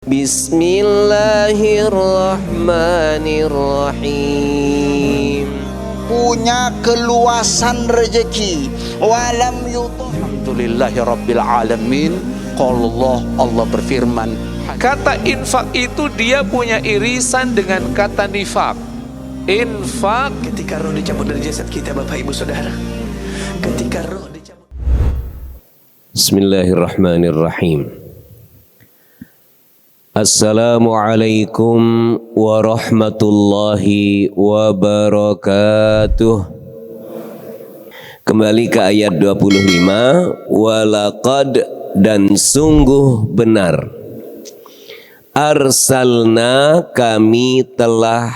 Bismillahirrahmanirrahim. Punya keluasan rezeki. Walam yutuh. Alhamdulillahirabbil alamin. Qala Allah berfirman, kata infak itu dia punya irisan dengan kata nifak. Infak Ketika roh dicabut dari jasad kita, Bapak Ibu Saudara. Ketika roh dicabut. Bismillahirrahmanirrahim. Assalamualaikum warahmatullahi wabarakatuh. Kembali ke ayat 25. Walaqad, dan sungguh benar, arsalna, kami telah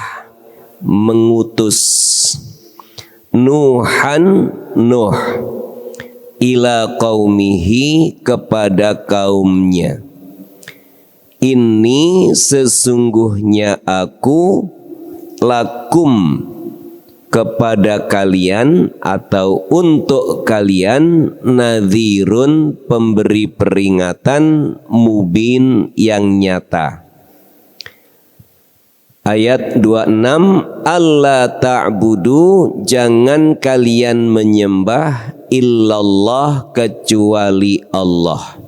mengutus, Nuhan, Nuh, ila qaumihi, kepada kaumnya. Ini sesungguhnya aku, lakum, kepada kalian atau untuk kalian, nadhirun, pemberi peringatan, mubin, yang nyata. Ayat 26, Allah ta'budu, jangan kalian menyembah, illallah, kecuali Allah.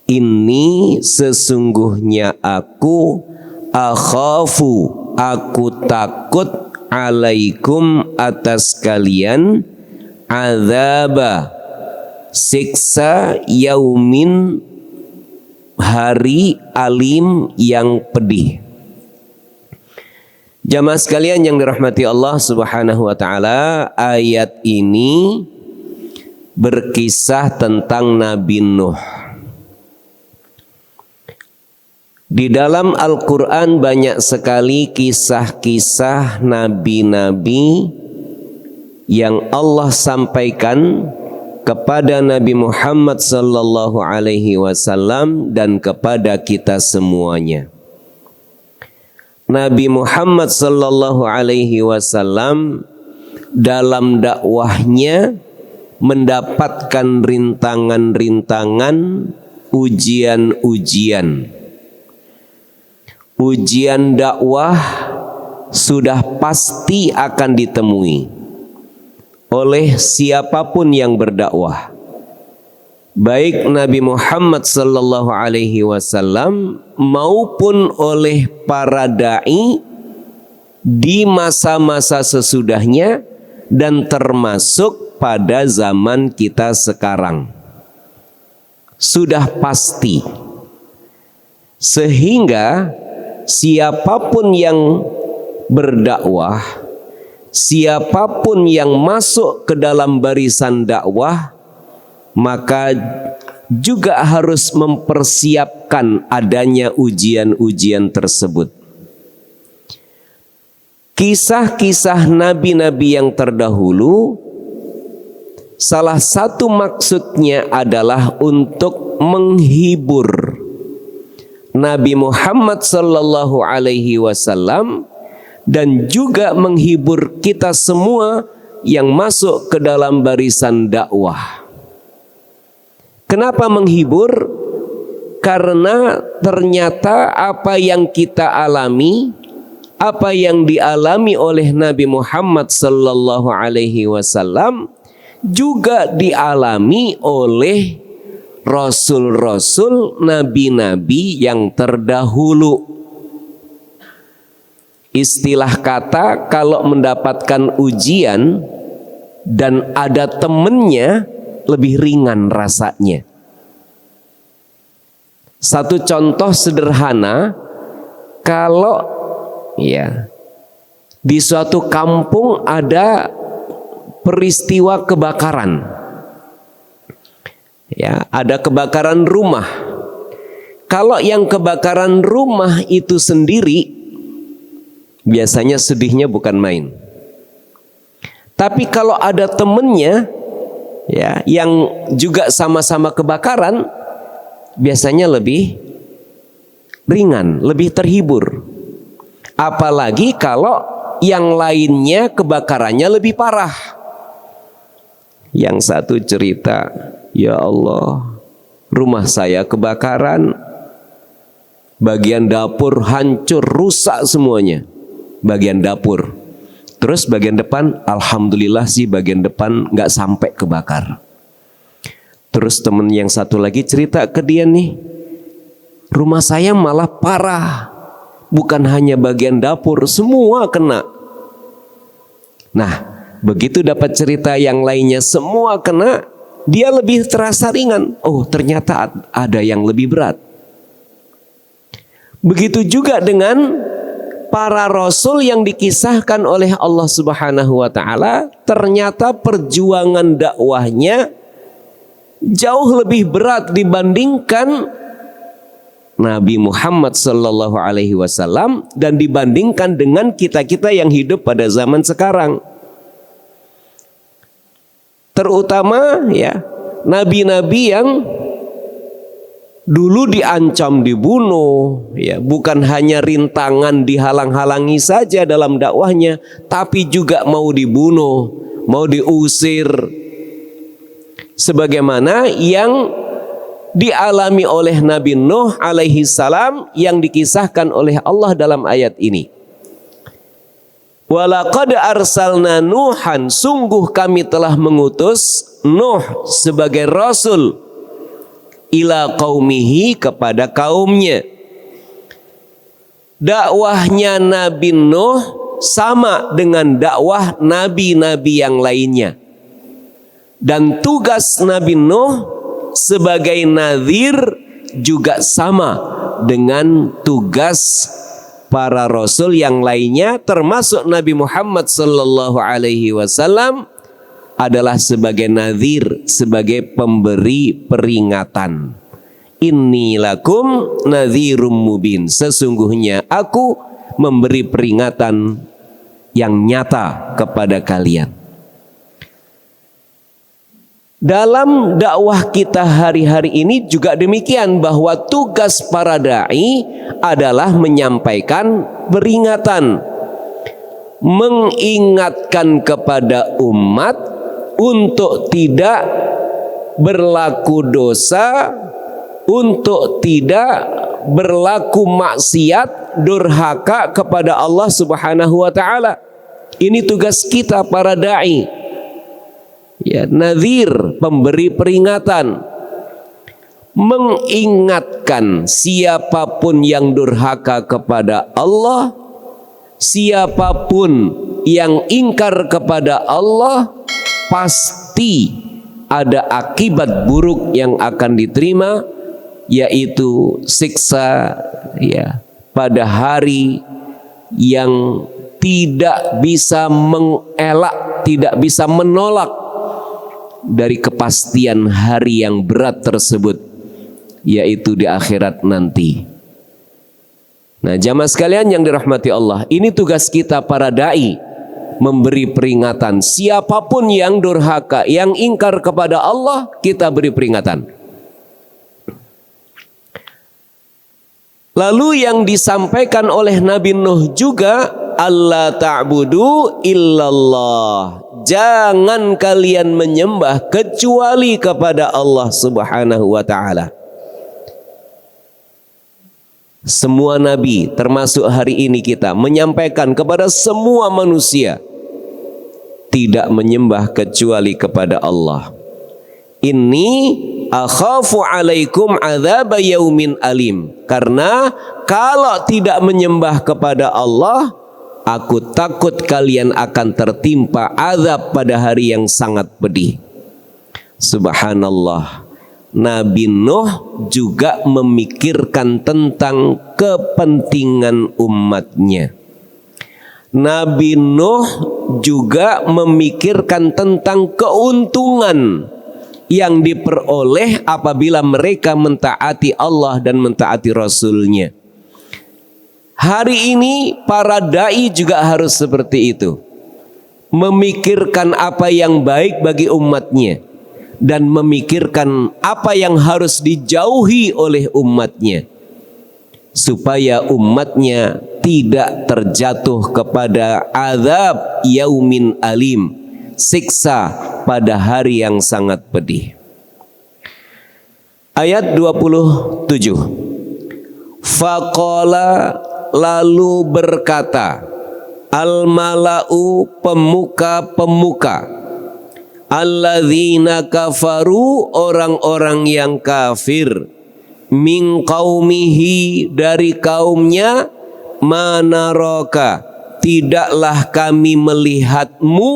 Ini sesungguhnya aku, akhafu, aku takut, alaikum, atas kalian, azaba, siksa, yaumin, hari alim yang pedih. Jamaah sekalian yang dirahmati Allah Subhanahu wa taala, ayat ini berkisah tentang Nabi Nuh. Di dalam Al-Quran banyak sekali kisah-kisah nabi-nabi yang Allah sampaikan kepada Nabi Muhammad sallallahu alaihi wasallam dan kepada kita semuanya. Nabi Muhammad sallallahu alaihi wasallam dalam dakwahnya mendapatkan rintangan-rintangan, ujian-ujian. Ujian dakwah sudah pasti akan ditemui oleh siapapun yang berdakwah, baik Nabi Muhammad sallallahu alaihi wasallam maupun oleh para dai di masa-masa sesudahnya dan termasuk pada zaman kita sekarang. Sudah pasti. Sehingga siapapun yang berdakwah, siapapun yang masuk ke dalam barisan dakwah, maka juga harus mempersiapkan adanya ujian-ujian tersebut. Kisah-kisah nabi-nabi yang terdahulu, salah satu maksudnya adalah untuk menghibur Nabi Muhammad sallallahu alaihi wasallam dan juga menghibur kita semua yang masuk ke dalam barisan dakwah. Kenapa menghibur? Karena ternyata apa yang kita alami, apa yang dialami oleh Nabi Muhammad sallallahu alaihi wasallam juga dialami oleh rasul-rasul, nabi-nabi yang terdahulu. Istilah kata kalau mendapatkan ujian dan ada temennya lebih ringan rasanya. Satu contoh sederhana, kalau di suatu kampung ada peristiwa kebakaran. Ada kebakaran rumah. Kalau yang kebakaran rumah itu sendiri, biasanya sedihnya bukan main. Tapi kalau ada temennya, yang juga sama-sama kebakaran, biasanya lebih ringan, lebih terhibur. Apalagi kalau yang lainnya kebakarannya lebih parah. Yang satu cerita, ya Allah, rumah saya kebakaran, Bagian dapur hancur, rusak semuanya. Bagian dapur. Terus bagian depan, alhamdulillah sih bagian depan nggak sampai kebakar. Terus temen yang satu lagi cerita ke dia nih, rumah saya malah parah. Bukan hanya bagian dapur, semua kena. Nah, begitu dapat cerita yang lainnya semua kena, dia lebih terasa ringan. Oh, ternyata ada yang lebih berat. Begitu juga dengan para rasul yang dikisahkan oleh Allah Subhanahu wa taala, ternyata perjuangan dakwahnya jauh lebih berat dibandingkan Nabi Muhammad sallallahu alaihi wasallam dan dibandingkan dengan kita-kita yang hidup pada zaman sekarang. Terutama ya, nabi-nabi yang dulu diancam dibunuh, ya, bukan hanya rintangan dihalang-halangi saja dalam dakwahnya, tapi juga mau dibunuh, mau diusir. Sebagaimana yang dialami oleh Nabi Nuh alaihi salam yang dikisahkan oleh Allah dalam ayat ini. Walaqad arsalna Nuhan, sungguh kami telah mengutus Nuh sebagai rasul ila qaumihi, kepada kaumnya. Dakwahnya Nabi Nuh sama dengan dakwah nabi-nabi yang lainnya. Dan tugas Nabi Nuh sebagai nadhir juga sama dengan tugas para rasul yang lainnya, termasuk Nabi Muhammad sallallahu alaihi wasallam adalah sebagai nadhir, sebagai pemberi peringatan. Inni lakum nadhirum mubin, sesungguhnya aku memberi peringatan yang nyata kepada kalian. Dalam dakwah kita hari-hari ini juga demikian, bahwa tugas para da'i adalah menyampaikan peringatan, mengingatkan kepada umat untuk tidak berlaku dosa, untuk tidak berlaku maksiat, durhaka kepada Allah Subhanahu wa taala. Ini tugas kita para dai. Ya, nadhir, pemberi peringatan, mengingatkan siapapun yang durhaka kepada Allah, siapapun yang ingkar kepada Allah, pasti ada akibat buruk yang akan diterima, yaitu siksa ya pada hari yang tidak bisa mengelak, tidak bisa menolak dari kepastian hari yang berat tersebut, yaitu di akhirat nanti. Nah, jamaah sekalian yang dirahmati Allah, ini tugas kita para dai, memberi peringatan. Siapapun yang durhaka, yang ingkar kepada Allah, kita beri peringatan. Lalu yang disampaikan oleh Nabi Nuh juga, Allah ta'budu illallah, jangan kalian menyembah kecuali kepada Allah Subhanahu wa ta'ala. Semua nabi, termasuk hari ini kita, menyampaikan kepada semua manusia tidak menyembah kecuali kepada Allah. Inni akhafu alaikum adzab yaumin alim, karena kalau tidak menyembah kepada Allah, aku takut kalian akan tertimpa azab pada hari yang sangat pedih. Subhanallah, Nabi Nuh juga memikirkan tentang kepentingan umatnya. Nabi Nuh juga memikirkan tentang keuntungan yang diperoleh apabila mereka mentaati Allah dan mentaati Rasulnya. Hari ini para dai juga harus seperti itu, memikirkan apa yang baik bagi umatnya dan memikirkan apa yang harus dijauhi oleh umatnya, supaya umatnya tidak terjatuh kepada azab yaumin alim, siksa pada hari yang sangat pedih. Ayat 27, Faqala, lalu berkata al-mala'u, pemuka-pemuka, alladzina kafaru, orang-orang yang kafir, min qaumihi, dari kaumnya, manaraka, tidaklah kami melihatmu,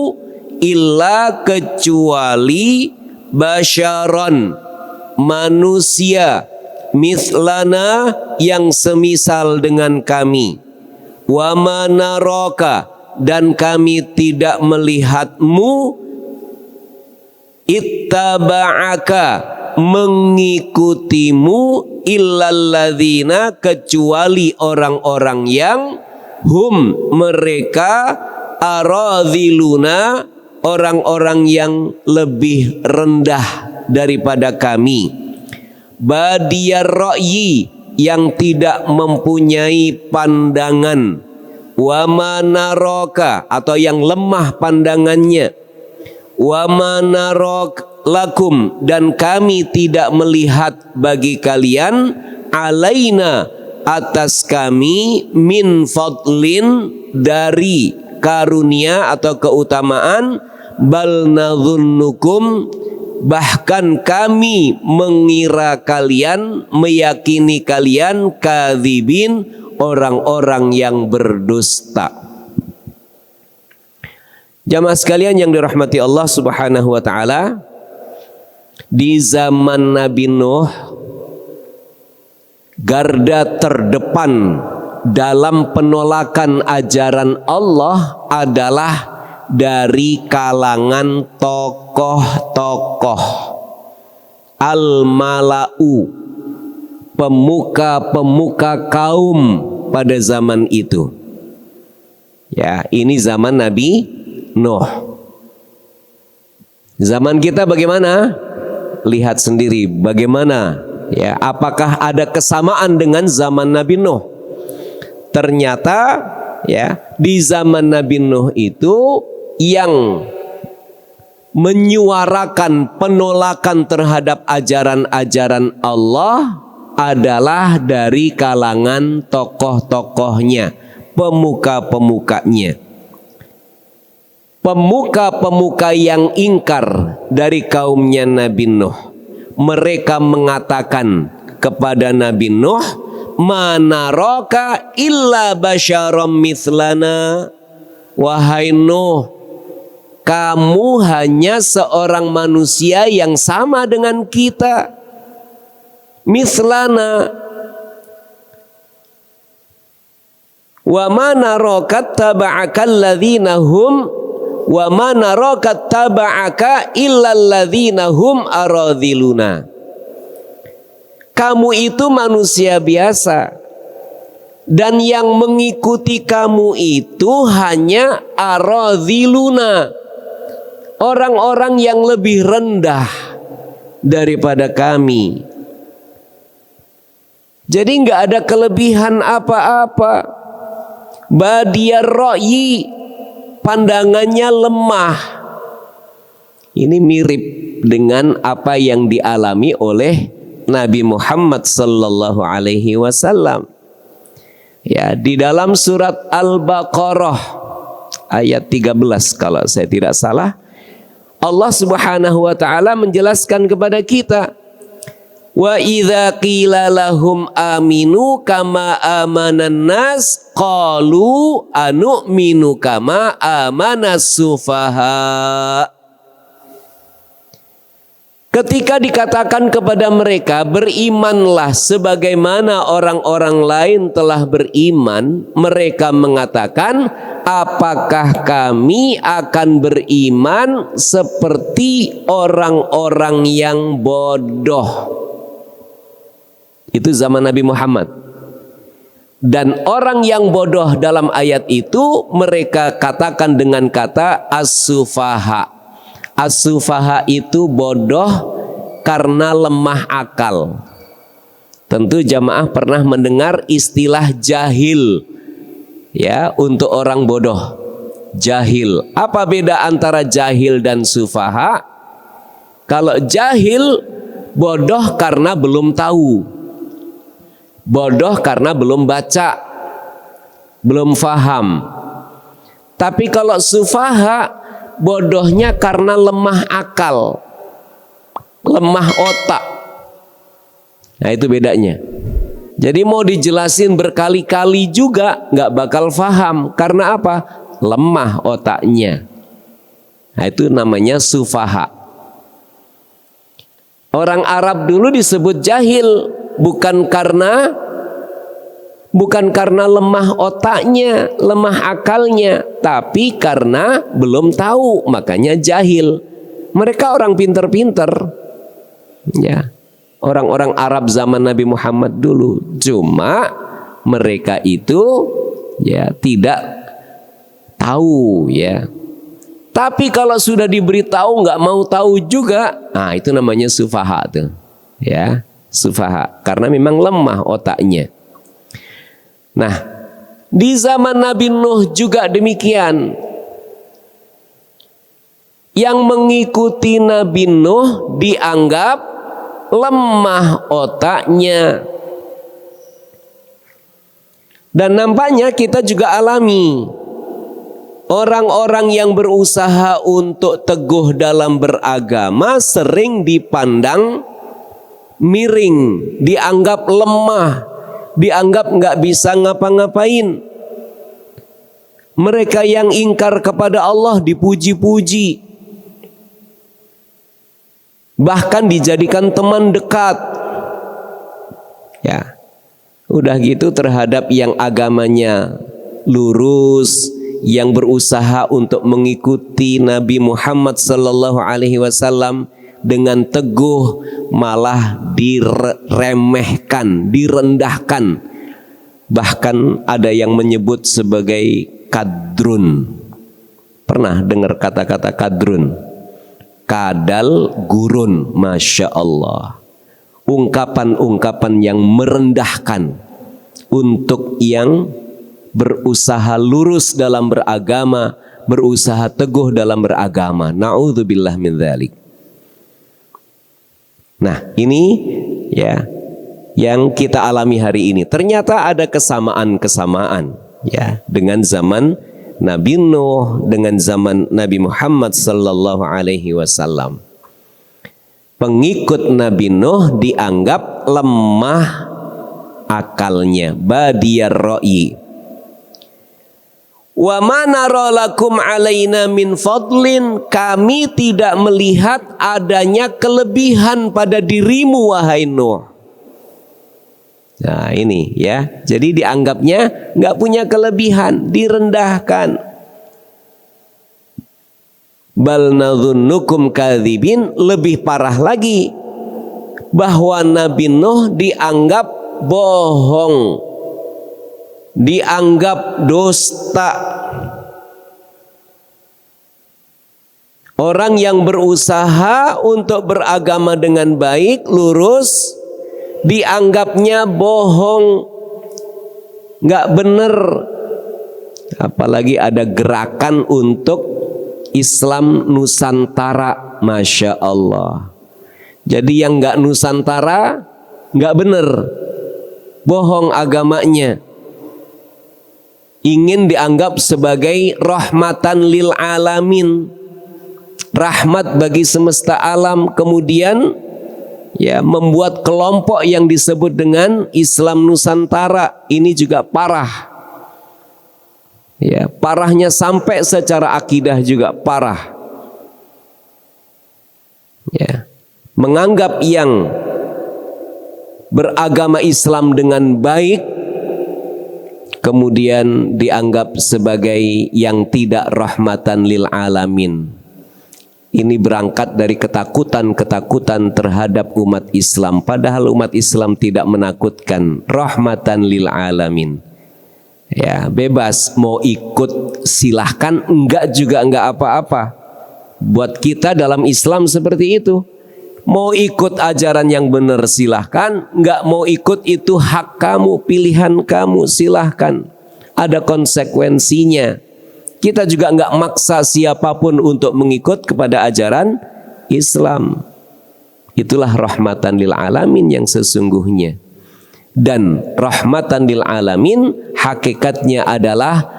illa, kecuali, basyaron, manusia, mithlana, yang semisal dengan kami, wa manaraka, dan kami tidak melihatmu, ittaba'aka, mengikutimu, illalladzina, kecuali orang-orang yang, hum, mereka, aradhiluna, orang-orang yang lebih rendah daripada kami, badiyar ra'yi, yang tidak mempunyai pandangan, wa manaraka, atau yang lemah pandangannya, wa manarok lakum, dan kami tidak melihat bagi kalian, alaina, atas kami, min fadlin, dari karunia atau keutamaan, bal nadhunnukum, bahkan kami mengira kalian, meyakini kalian, kadzibin, orang-orang yang berdusta. Jamaah sekalian yang dirahmati Allah Subhanahu wa taala, di zaman Nabi Nuh, garda terdepan dalam penolakan ajaran Allah adalah dari kalangan tokoh-tokoh al-mala'u, pemuka-pemuka kaum pada zaman itu. Ya, ini zaman Nabi Nuh. Zaman kita bagaimana? Lihat sendiri bagaimana, ya, apakah ada kesamaan dengan zaman Nabi Nuh? Ternyata, ya, di zaman Nabi Nuh itu yang menyuarakan penolakan terhadap ajaran-ajaran Allah adalah dari kalangan tokoh-tokohnya, pemuka-pemukanya. Pemuka-pemuka yang ingkar dari kaumnya Nabi Nuh, mereka mengatakan kepada Nabi Nuh, manaraka illa basyaram mithlana, wahai Nuh, kamu hanya seorang manusia yang sama dengan kita, mithlana, wa manaraka taba'aka alladzina hum, wa manaraka taba'aka illalladzina hum aradhiluna. Kamu itu manusia biasa, dan yang mengikuti kamu itu hanya aradhiluna, orang-orang yang lebih rendah daripada kami. Jadi nggak ada kelebihan apa-apa. Badiyar ra'yi, pandangannya lemah. Ini mirip dengan apa yang dialami oleh Nabi Muhammad sallallahu alaihi wasallam. Ya, di dalam surat Al-Baqarah ayat 13 kalau saya tidak salah, Allah Subhanahu wa taala menjelaskan kepada kita, wa idza qila lahum aminu kama amanan nas qalu anu'minu kama amanas sufaha. Ketika dikatakan kepada mereka, berimanlah sebagaimana orang-orang lain telah beriman, mereka mengatakan, apakah kami akan beriman seperti orang-orang yang bodoh? Itu zaman Nabi Muhammad. Dan orang yang bodoh dalam ayat itu mereka katakan dengan kata as-sufaha. As-sufaha itu bodoh karena lemah akal. Tentu jamaah pernah mendengar istilah jahil, ya, untuk orang bodoh. Jahil. Apa beda antara jahil dan sufaha? Kalau jahil, bodoh karena belum tahu. Bodoh karena belum baca, belum faham. Tapi kalau sufaha, bodohnya karena lemah akal, lemah otak. Nah itu bedanya. Jadi mau dijelasin berkali-kali juga nggak bakal faham. Karena apa? Lemah otaknya. Nah itu namanya sufaha. Orang Arab dulu disebut jahil bukan karena lemah otaknya, lemah akalnya, tapi karena belum tahu, makanya jahil. Mereka orang pinter-pinter, ya. Orang-orang Arab zaman Nabi Muhammad dulu, cuma mereka itu ya tidak tahu, ya. Tapi kalau sudah diberitahu nggak mau tahu juga, nah itu namanya sufaha tuh, ya, sufaha, karena memang lemah otaknya. Nah, di zaman Nabi Nuh juga demikian. Yang mengikuti Nabi Nuh dianggap lemah otaknya. Dan nampaknya kita juga alami orang-orang yang berusaha untuk teguh dalam beragama sering dipandang miring, dianggap lemah, dianggap nggak bisa ngapa-ngapain. Mereka yang ingkar kepada Allah dipuji-puji, bahkan dijadikan teman dekat. Ya, udah gitu terhadap yang agamanya lurus, yang berusaha untuk mengikuti Nabi Muhammad sallallahu alaihi wasallam dengan teguh, malah diremehkan, direndahkan. Bahkan ada yang menyebut sebagai kadrun. Pernah dengar kata-kata kadrun? Kadal gurun, Masya Allah. Ungkapan-ungkapan yang merendahkan untuk yang berusaha lurus dalam beragama, berusaha teguh dalam beragama. Na'udzubillah min dzalik. Nah, ini ya yang kita alami hari ini. Ternyata ada kesamaan-kesamaan ya dengan zaman Nabi Nuh, dengan zaman Nabi Muhammad sallallahu alaihi wasallam. Pengikut Nabi Nuh dianggap lemah akalnya, badiyar ra'i. Wa ma nara lakum alaina min fadlin, kami tidak melihat adanya kelebihan pada dirimu wahai Nuh. Nah ini ya, jadi dianggapnya nggak punya kelebihan, direndahkan. Bal nadhunnukum kadzibin, lebih parah lagi, bahwa Nabi Nuh dianggap bohong, dianggap dusta. Orang yang berusaha untuk beragama dengan baik, lurus, dianggapnya bohong, nggak bener. Apalagi ada gerakan untuk Islam Nusantara, Masya Allah. Jadi yang nggak Nusantara nggak bener, bohong agamanya. Ingin dianggap sebagai rahmatan lil alamin, rahmat bagi semesta alam, kemudian ya membuat kelompok yang disebut dengan Islam Nusantara. Ini juga parah. Ya, parahnya sampai secara akidah juga parah. Ya, menganggap yang beragama Islam dengan baik kemudian dianggap sebagai yang tidak rahmatan lil alamin. Ini berangkat dari ketakutan terhadap umat Islam. Padahal umat Islam tidak menakutkan, rahmatan lil alamin. Ya, bebas mau ikut silahkan, enggak juga enggak apa-apa. Buat kita dalam Islam seperti itu. Mau ikut ajaran yang benar silahkan, enggak mau ikut itu hak kamu, pilihan kamu, silahkan. Ada konsekuensinya. Kita juga enggak maksa siapapun untuk mengikut kepada ajaran Islam. Itulah rahmatan lil alamin yang sesungguhnya. dan rahmatan lil alamin, hakikatnya adalah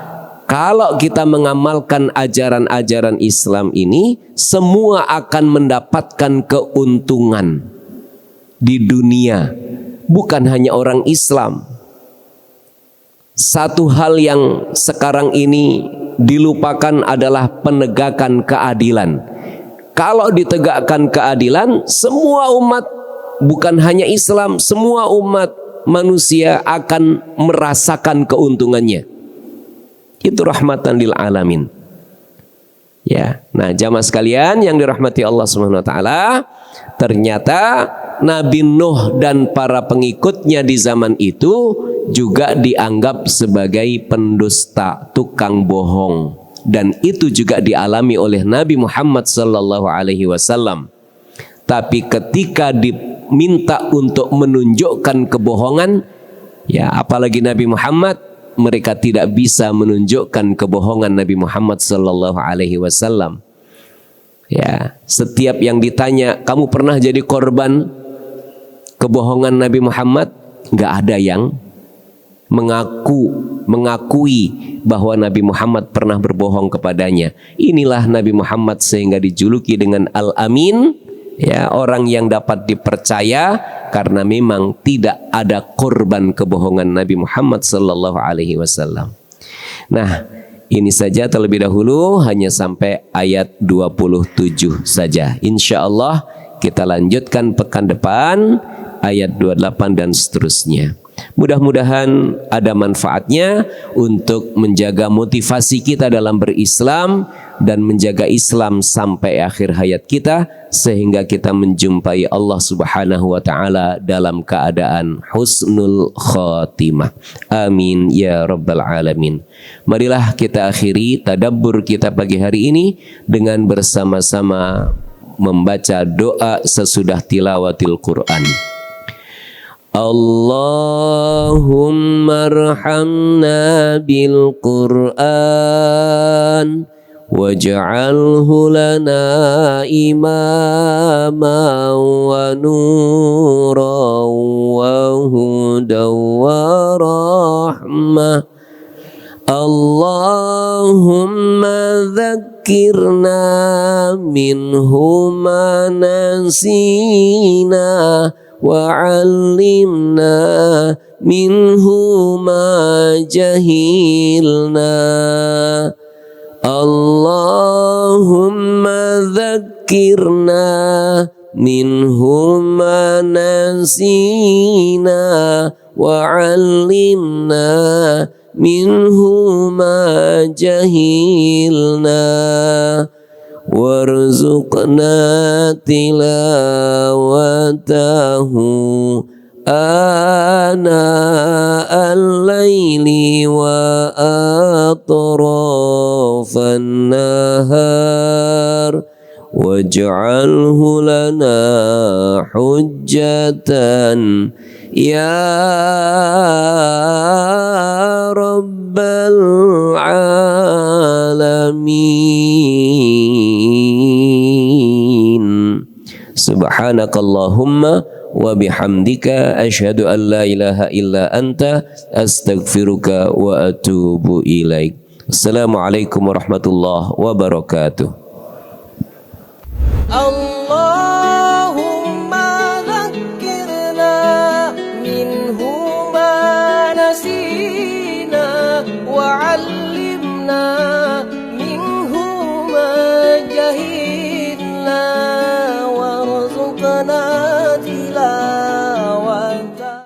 kalau kita mengamalkan ajaran-ajaran Islam ini, semua akan mendapatkan keuntungan di dunia, bukan hanya orang Islam. Satu hal yang sekarang ini dilupakan adalah penegakan keadilan. Kalau ditegakkan keadilan, semua umat, bukan hanya Islam, semua umat manusia akan merasakan keuntungannya. Itu rahmatan lil alamin. Ya, nah jamaah sekalian yang dirahmati Allah Subhanahu wa taala, ternyata Nabi Nuh dan para pengikutnya di zaman itu juga dianggap sebagai pendusta, tukang bohong, dan itu juga dialami oleh Nabi Muhammad sallallahu alaihi wasallam. Tapi ketika diminta untuk menunjukkan kebohongan, ya apalagi Nabi Muhammad, mereka tidak bisa menunjukkan kebohongan Nabi Muhammad sallallahu alaihi wasallam. Ya, setiap yang ditanya, kamu pernah jadi korban kebohongan Nabi Muhammad? Nggak ada yang mengakui bahwa Nabi Muhammad pernah berbohong kepadanya. Inilah Nabi Muhammad sehingga dijuluki dengan Al-Amin, ya, orang yang dapat dipercaya, karena memang tidak ada korban kebohongan Nabi Muhammad sallallahu alaihi wasallam. Nah, ini saja terlebih dahulu, hanya sampai ayat 27 saja. Insya Allah kita lanjutkan pekan depan ayat 28 dan seterusnya. Mudah-mudahan ada manfaatnya untuk menjaga motivasi kita dalam berislam dan menjaga Islam sampai akhir hayat kita, sehingga kita menjumpai Allah Subhanahu wa taala dalam keadaan husnul khatimah. Amin ya rabbal alamin. Marilah kita akhiri tadabbur kita pagi hari ini dengan bersama-sama membaca doa sesudah tilawatil Quran. Allahumma arhamna bil Qur'an waj'alhu lana imama wa nuran wa hudan wa rahmah. Allahumma dhakkirna minhu ma nasina wa'allimna minhu ma jahilna. Allahumma dhakkirna minhu ma nasina wa'allimna minhu ma jahilna. Warzuqna tilawatahu ana al-laili wa atrafan nahar waj'alhu lana hujjatan ya rabbal alamin. Subhanakallahumma wa bihamdika asyhadu an la ilaha illa anta astaghfiruka wa atubu ilaik. Assalamualaikum warahmatullahi wabarakatuh. Allahumma dhakkirna minhu ma nasina wa'allimna minhu ma jahilna warzuqna